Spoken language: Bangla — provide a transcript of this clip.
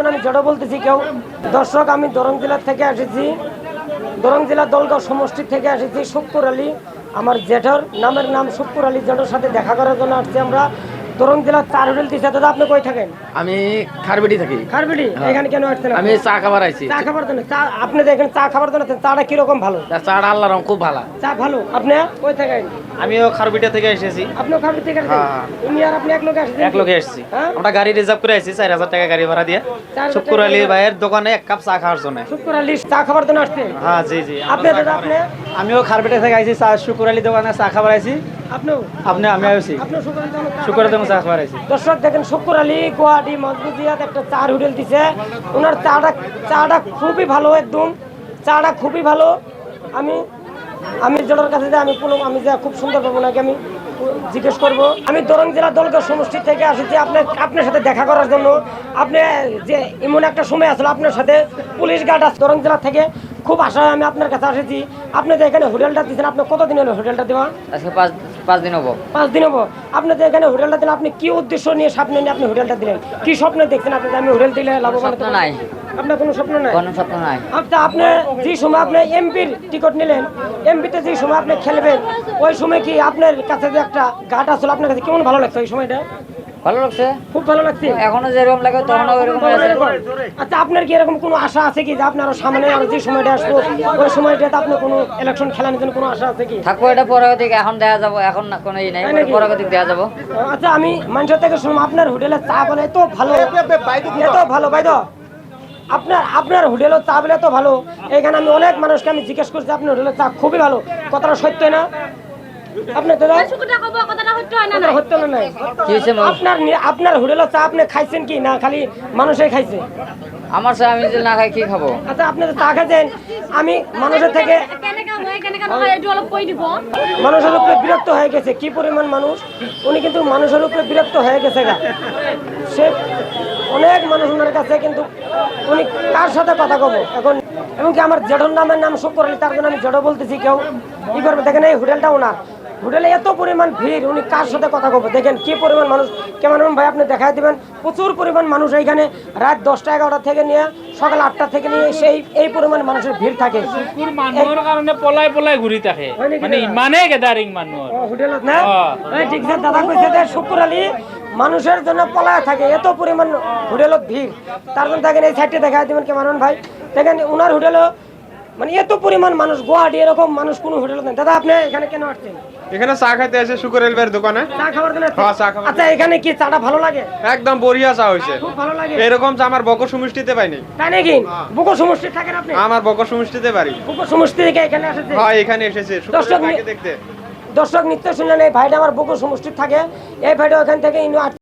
জন্য আমি জড়ো বলতেছি কেউ। দর্শক, আমি দরং জেলা থেকে এসেছি, দরং জেলা দলগাঁও সমষ্টি থেকে এসেছি। শুক্কুর আলী আমার জেঠর নামের নাম শুক্কুর আলী, জেঠোর সাথে দেখা করার জন্য আসছি আমরা। দরং জেলার চার হোটেল দিচ্ছে। দাদা আপনি কই থাকেন? আমি খারবেটি থাকি। খারবেটি? এখানে কেন আসছেন? আমি চা খাবার আইছি। চা খাবার জন্য? চা আপনি দেখেন চা খাবার জন্য চাটা কিরকম ভালো? চাটা আল্লাহর রহমতে খুব ভালো। চা ভালো। আপনি কই থাকেন? আমিও খারবিটা থেকে এসেছি। আপনিও খারবেটি থেকে আসছেন? উনি আর আপনি এক লোক আসছেন? এক লোকে এসেছি। আমরা গাড়ি রিজার্ভ করে আইছি 4000 টাকা গাড়ি ভাড়া দিয়ে শুক্কুর আলী ভাইয়ের দোকানে এক কাপ চা খাওয়ার জন্য। শুক্কুর আলী চা খাবার জন্য আসছেন? হ্যাঁ জি জি। আপনি দাদা আপনি? আমিও খারবিটা থেকে আইছি, চা শুক্কুর আলী দোকানে চা খাবার আইছি। আপনিও? আমি আইছি আপনিও শুক্কুর আলী শুক্কুর আলী দোকানে চা খাবার আইছি। দর্শক দেখেন, শুক্কুর আলী গুয়াহাটি মজবুজিয়াত একটা চার হোটেল দিছে। ওনার চাটা খুবই ভালো, একদম চাটা খুবই ভালো। আমি জেলার কাছে যে আমি যে খুব সুন্দর পাবো নাকি আমি জিজ্ঞেস করবো। আমি দরং জেলা দলগাঁও সমষ্টি থেকে আসছি আপনার সাথে দেখা করার জন্য। আপনি যে এমন একটা সময় আসলে আপনার সাথে পুলিশ গার্ড আছে দরং জেলা থেকে, খুব আশা হয় আমি আপনার কাছে এসেছি। আপনি যে এখানে হোটেলটা দিচ্ছেন, আপনি কতদিন হলো হোটেলটা দেওয়া? আজকে 5 দিন হবো। 5 দিন হবো। আপনি যে এখানে হোটেলটা দিলেন, আপনি কি উদ্দেশ্য নিয়ে স্বপ্ন নিয়ে আপনি হোটেলটা দিলেন? কি স্বপ্ন দেখছেন আপনি যে আমি হোটেল দিলে লাভবান? স্বপ্ন নাই, আপনার কোনো স্বপ্ন নাই? কোনো স্বপ্ন নাই। আচ্ছা, আপনি যে সময় আপনি এমপির টিকিট নিলেন, এমপিতে যে সময় আপনি খেলবেন, ওই সময় কি আপনার কাছে যে একটা গার্ড আসলে আপনার কাছে কেমন ভালো লাগছে ওই সময়টা? ভালো লাগছে, খুব ভালো লাগছে। এখনো যেরকম লাগে তখনও ওইরকম আছে। আচ্ছা, আপনার কি এরকম কোনো আশা আছে কি যে আপনার সামনে আরো যে সময়টা আসবো ওই সময়টাতে আপনি কোনো ইলেকশন খেলানোর জন্য কোনো আশা আছে কি? থাকবো, এটা পরবর্তীকে এখন দেখা যাবো, এখন না কোনো ই নাই, পরবর্তীকে দেখা যাবো। আচ্ছা, আমি মানুষের থেকে শুনলাম আপনার হোটেলে চা বলে এত ভালো, এত ভালো ভাই তো আপনার হোটেলে চা বলে এত ভালো। এখানে আমি অনেক মানুষকে আমি জিজ্ঞেস করছি আপনার হোটেলে চা খুবই ভালো। কথাটা সত্য না? আপনার দাদা আপনার হোটেলে চা আপনি খাইছেন কি না খালি মানুষই খাইছে? আমার চা আমি যদি না খাই কি খাবো? আচ্ছা, আপনি চা খাইছেন, আমি মানুষের থেকে মানুষের উপরে বিরক্ত হয়ে গেছে। কি পরিমাণ মানুষ, উনি কিন্তু মানুষের উপরে বিরক্ত হয়ে গেছে গা। সে অনেক মানুষ ওনার কাছে, কিন্তু উনি কার সাথে কথা কব এখন? এবং কি আমার জেঠোর নামের নাম শুক্কুর আলী, তার জন্য আমি জেঠো বলতেছি কেউ ই করবে। দেখেন এই হোটেলটা ওনার, হোটেলে এত পরিমাণ ভিড়, উনি কার সাথে কথা কব? দেখেন কি পরিমাণ মানুষ। কেমন ভাই আপনি দেখাই দিবেন? প্রচুর পরিমাণ মানুষ এইখানে রাত 10টা 11টা থেকে নিয়ে সকাল 8টা থেকে নিয়ে এই পরিমাণ মানুষের ভিড় থাকে। মানুষের কারণে পলাই ঘুরি থাকে, মানে ইমানে গ্যাদারিং মানুষ হোটেলত না। ঠিক আছে, দাদা কইছে যে শুক্কুর আলী মানুষের জন্য পলায় থাকে, এত পরিমাণ হোটেলত ভিড়। তার জন্য দেখেন এই সাইডে দেখাই দিবেন কেমন ভাই। দেখেন ওনার হোটেলও মানে এত পরিমাণ মানুষ, গুয়াহাটি এরকম মানুষ কোনো হোটেলত নেই। দাদা আপনি এখানে কেন আসছেন? এখানে চা খাইতে আসে শুক্কুর আলী ভাইয়ের দোকানে। চা খাবার জন্য? হ্যাঁ, চা খাবার। আচ্ছা, এখানে কি চাটা ভালো লাগে? একদম বড়িয়া চা হইছে, খুব ভালো লাগে। এরকম চা আমার বকর সমষ্টিতে পাইনি। তাই নাকি? বুকো সমষ্টি থাকেন আপনি? আমার বকর সমষ্টিতে পারি। বুকো সমষ্টি থেকে এখানে এসেছে? হ্যাঁ, এখানে এসেছে শুক্কুর আলী ভাইকে দেখতে। দর্শক নিত্য শুনলেন এই ভাইটা আমার বুকো সমষ্টি থাকে। এই ভাইটা ওখান থেকে